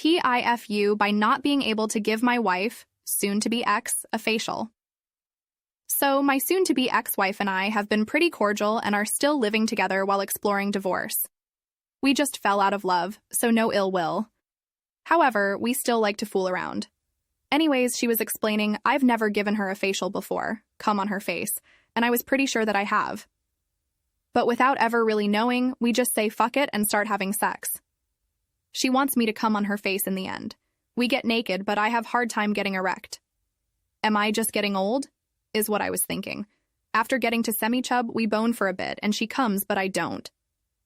TIFU by not being able to give my wife, soon-to-be ex, a facial. So my soon-to-be ex-wife and I have been pretty cordial and are still living together while exploring divorce. We just fell out of love, so no ill will. However, we still like to fool around. Anyways, she was explaining I've never given her a facial before, cum on her face, and I was pretty sure that I have. But without ever really knowing, we just say fuck it and start having sex. She wants me to cum on her face in the end. We get naked, but I have hard time getting erect. Am I just getting old? Is what I was thinking. After getting to semi-chub, we bone for a bit, and she comes, but I don't.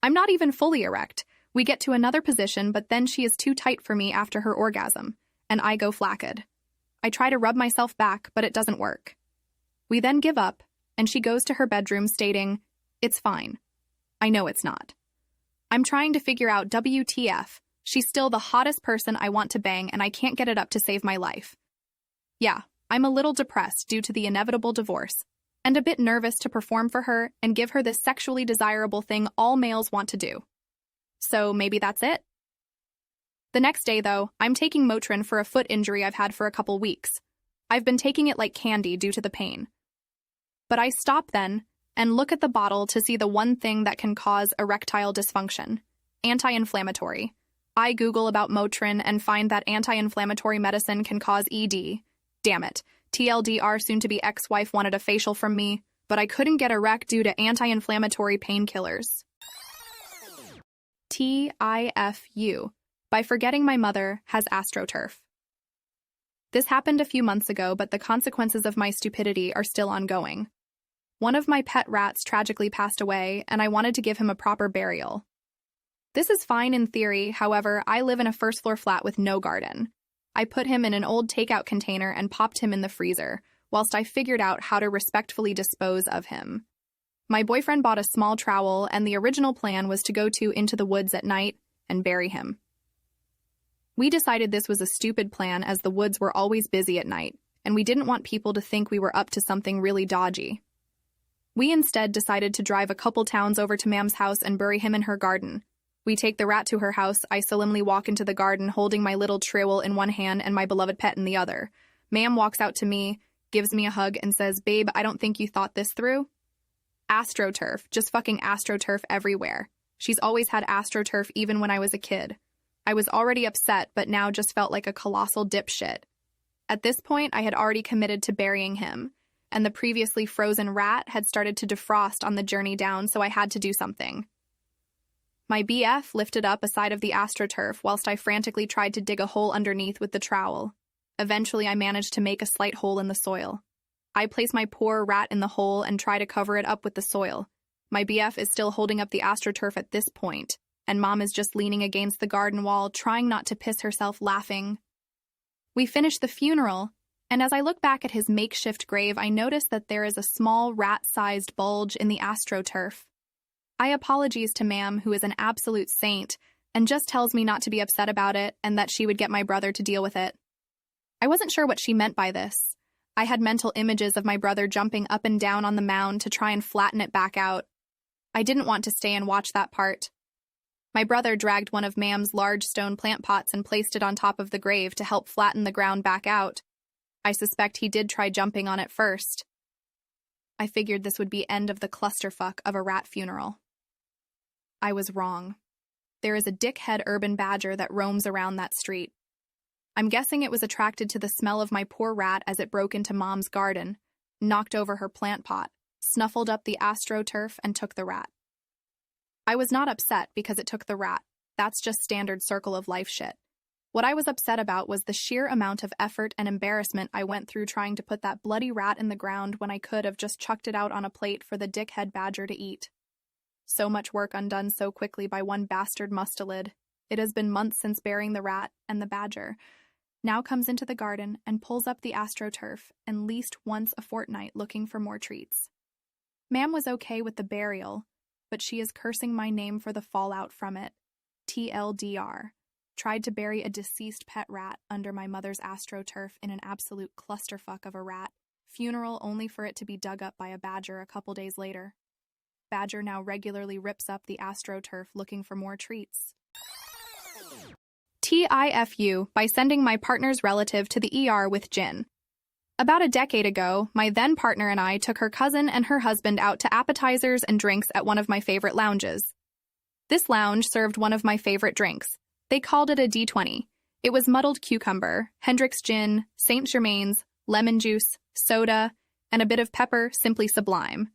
I'm not even fully erect. We get to another position, but then she is too tight for me after her orgasm, and I go flaccid. I try to rub myself back, but it doesn't work. We then give up, and she goes to her bedroom stating, "It's fine." I know it's not. I'm trying to figure out WTF. She's still the hottest person I want to bang, and I can't get it up to save my life. Yeah, I'm a little depressed due to the inevitable divorce, and a bit nervous to perform for her and give her this sexually desirable thing all males want to do. So maybe that's it? The next day, though, I'm taking Motrin for a foot injury I've had for a couple weeks. I've been taking it like candy due to the pain. But I stop then and look at the bottle to see the one thing that can cause erectile dysfunction: anti-inflammatory. I Google about Motrin and find that anti-inflammatory medicine can cause ED. Damn it. TLDR soon-to-be ex-wife wanted a facial from me, but I couldn't get erect due to anti-inflammatory painkillers. TIFU, by forgetting my mother, has AstroTurf. This happened a few months ago, but the consequences of my stupidity are still ongoing. One of my pet rats tragically passed away, and I wanted to give him a proper burial. This is fine in theory, however, I live in a first-floor flat with no garden. I put him in an old takeout container and popped him in the freezer, whilst I figured out how to respectfully dispose of him. My boyfriend bought a small trowel, and the original plan was to go into the woods at night and bury him. We decided this was a stupid plan as the woods were always busy at night, and we didn't want people to think we were up to something really dodgy. We instead decided to drive a couple towns over to Mam's house and bury him in her garden. We take the rat to her house. I solemnly walk into the garden holding my little trowel in one hand and my beloved pet in the other. Mam walks out to me, gives me a hug, and says, "Babe, I don't think you thought this through." AstroTurf, just fucking AstroTurf everywhere. She's always had AstroTurf even when I was a kid. I was already upset, but now just felt like a colossal dipshit. At this point, I had already committed to burying him, and the previously frozen rat had started to defrost on the journey down, so I had to do something. My BF lifted up a side of the AstroTurf whilst I frantically tried to dig a hole underneath with the trowel. Eventually, I managed to make a slight hole in the soil. I place my poor rat in the hole and try to cover it up with the soil. My BF is still holding up the AstroTurf at this point, and Mom is just leaning against the garden wall, trying not to piss herself laughing. We finish the funeral, and as I look back at his makeshift grave, I notice that there is a small rat-sized bulge in the AstroTurf. I apologize to Mam, who is an absolute saint, and just tells me not to be upset about it and that she would get my brother to deal with it. I wasn't sure what she meant by this. I had mental images of my brother jumping up and down on the mound to try and flatten it back out. I didn't want to stay and watch that part. My brother dragged one of Mam's large stone plant pots and placed it on top of the grave to help flatten the ground back out. I suspect he did try jumping on it first. I figured this would be end of the clusterfuck of a rat funeral. I was wrong. There is a dickhead urban badger that roams around that street. I'm guessing it was attracted to the smell of my poor rat as it broke into Mom's garden, knocked over her plant pot, snuffled up the AstroTurf, and took the rat. I was not upset because it took the rat. That's just standard circle of life shit. What I was upset about was the sheer amount of effort and embarrassment I went through trying to put that bloody rat in the ground when I could have just chucked it out on a plate for the dickhead badger to eat. So much work undone so quickly by one bastard mustelid. It has been months since burying the rat, and the badger now comes into the garden and pulls up the AstroTurf and least once a fortnight looking for more treats. Mam was okay with the burial, but she is cursing my name for the fallout from it. TLDR. Tried to bury a deceased pet rat under my mother's AstroTurf in an absolute clusterfuck of a rat. Funeral only for it to be dug up by a badger a couple days later. Badger now regularly rips up the AstroTurf looking for more treats. TIFU by sending my partner's relative to the ER with gin. About a decade ago, my then partner and I took her cousin and her husband out to appetizers and drinks at one of my favorite lounges. This lounge served one of my favorite drinks. They called it a D20. It was muddled cucumber, Hendrick's gin, St. Germain's, lemon juice, soda, and a bit of pepper, simply sublime.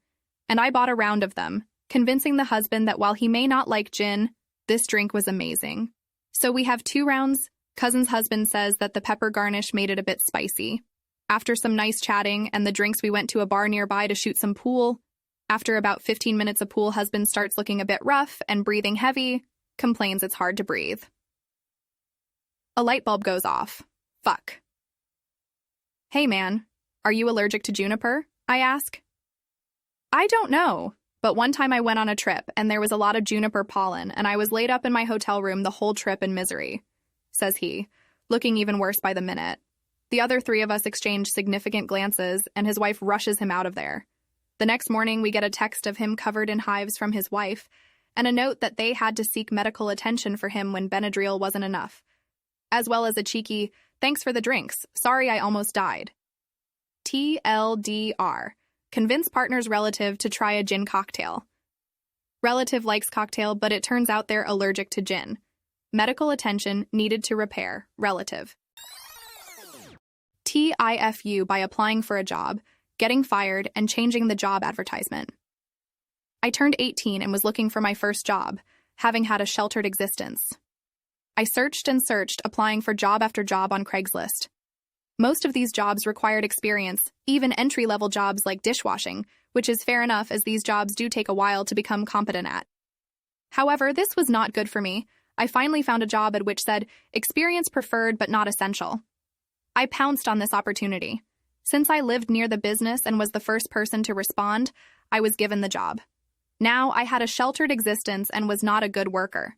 And I bought a round of them, convincing the husband that while he may not like gin, this drink was amazing. So we have 2 rounds. Cousin's husband says that the pepper garnish made it a bit spicy. After some nice chatting and the drinks, we went to a bar nearby to shoot some pool. After about 15 minutes of pool, husband starts looking a bit rough and breathing heavy, complains it's hard to breathe. A light bulb goes off. Fuck. Hey man, are you allergic to juniper? I ask. I don't know, but one time I went on a trip and there was a lot of juniper pollen and I was laid up in my hotel room the whole trip in misery, says he, looking even worse by the minute. The other 3 of us exchange significant glances and his wife rushes him out of there. The next morning we get a text of him covered in hives from his wife and a note that they had to seek medical attention for him when Benadryl wasn't enough, as well as a cheeky, "Thanks for the drinks. Sorry I almost died." TLDR. Convince partner's relative to try a gin cocktail. Relative likes cocktail, but it turns out they're allergic to gin. Medical attention needed to repair. Relative. TIFU by applying for a job, getting fired, and changing the job advertisement. I turned 18 and was looking for my first job, having had a sheltered existence. I searched and searched, applying for job after job on Craigslist. Most of these jobs required experience, even entry-level jobs like dishwashing, which is fair enough as these jobs do take a while to become competent at. However, this was not good for me. I finally found a job at which said, experience preferred but not essential. I pounced on this opportunity. Since I lived near the business and was the first person to respond, I was given the job. Now I had a sheltered existence and was not a good worker.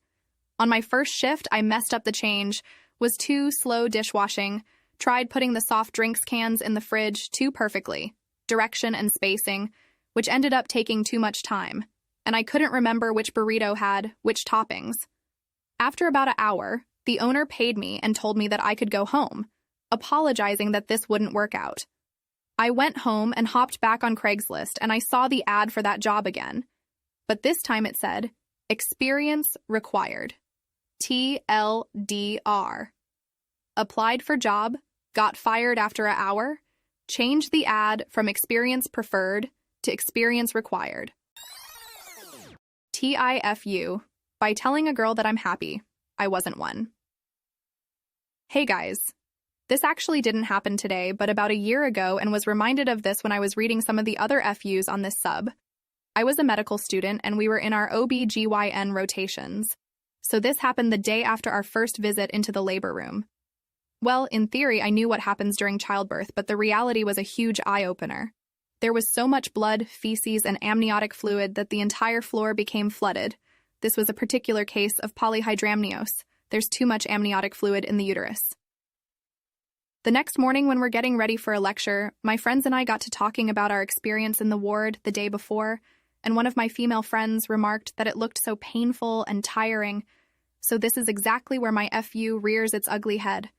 On my first shift, I messed up the change, was too slow dishwashing, tried putting the soft drinks cans in the fridge too perfectly, direction and spacing, which ended up taking too much time, and I couldn't remember which burrito had which toppings. After about an hour, the owner paid me and told me that I could go home, apologizing that this wouldn't work out. I went home and hopped back on Craigslist and I saw the ad for that job again, but this time it said, experience required. TLDR. Applied for job, got fired after an hour, changed the ad from experience preferred to experience required. TIFU, by telling a girl that I'm happy, I wasn't one. Hey guys, this actually didn't happen today, but about a year ago, and was reminded of this when I was reading some of the other FUs on this sub. I was a medical student and we were in our OB/GYN rotations. So this happened the day after our first visit into the labor room. Well, in theory, I knew what happens during childbirth, but the reality was a huge eye-opener. There was so much blood, feces, and amniotic fluid that the entire floor became flooded. This was a particular case of polyhydramnios. There's too much amniotic fluid in the uterus. The next morning when we're getting ready for a lecture, my friends and I got to talking about our experience in the ward the day before, and one of my female friends remarked that it looked so painful and tiring. So this is exactly where my FU rears its ugly head.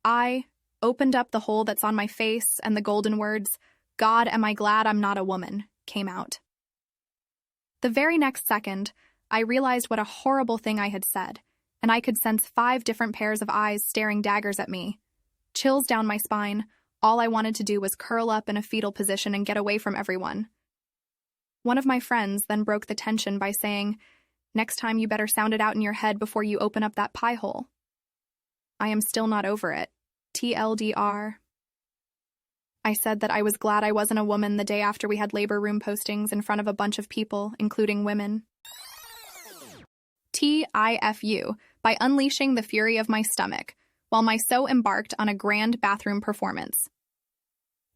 I opened up the hole that's on my face, and the golden words, "God, am I glad I'm not a woman," came out. The very next second, I realized what a horrible thing I had said, and I could sense 5 different pairs of eyes staring daggers at me. Chills down my spine. All I wanted to do was curl up in a fetal position and get away from everyone. One of my friends then broke the tension by saying, "Next time you better sound it out in your head before you open up that pie hole." I am still not over it. TLDR. I said that I was glad I wasn't a woman the day after we had labor room postings in front of a bunch of people, including women. TIFU, by unleashing the fury of my stomach, while my sew embarked on a grand bathroom performance.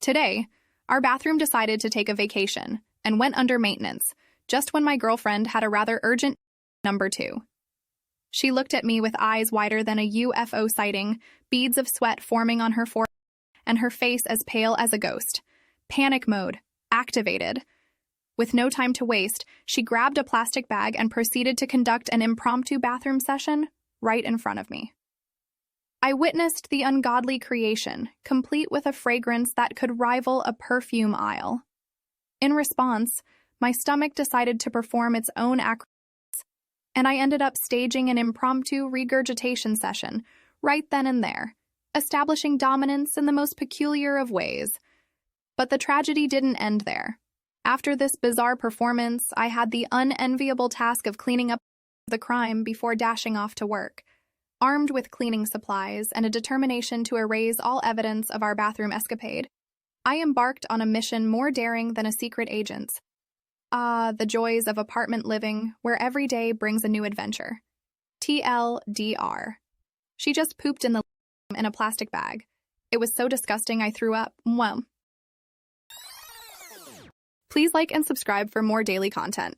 Today, our bathroom decided to take a vacation and went under maintenance, just when my girlfriend had a rather urgent number 2. She looked at me with eyes wider than a UFO sighting, beads of sweat forming on her forehead, and her face as pale as a ghost. Panic mode, activated. With no time to waste, she grabbed a plastic bag and proceeded to conduct an impromptu bathroom session right in front of me. I witnessed the ungodly creation, complete with a fragrance that could rival a perfume aisle. In response, my stomach decided to perform its own acrobatics, and I ended up staging an impromptu regurgitation session right then and there, establishing dominance in the most peculiar of ways. But the tragedy didn't end there. After this bizarre performance, I had the unenviable task of cleaning up the crime before dashing off to work, armed with cleaning supplies and a determination to erase all evidence of our bathroom escapade. I embarked on a mission more daring than a secret agent's. Ah, the joys of apartment living, where every day brings a new adventure. TLDR. She just pooped in a plastic bag. It was so disgusting I threw up. Well. Please like and subscribe for more daily content.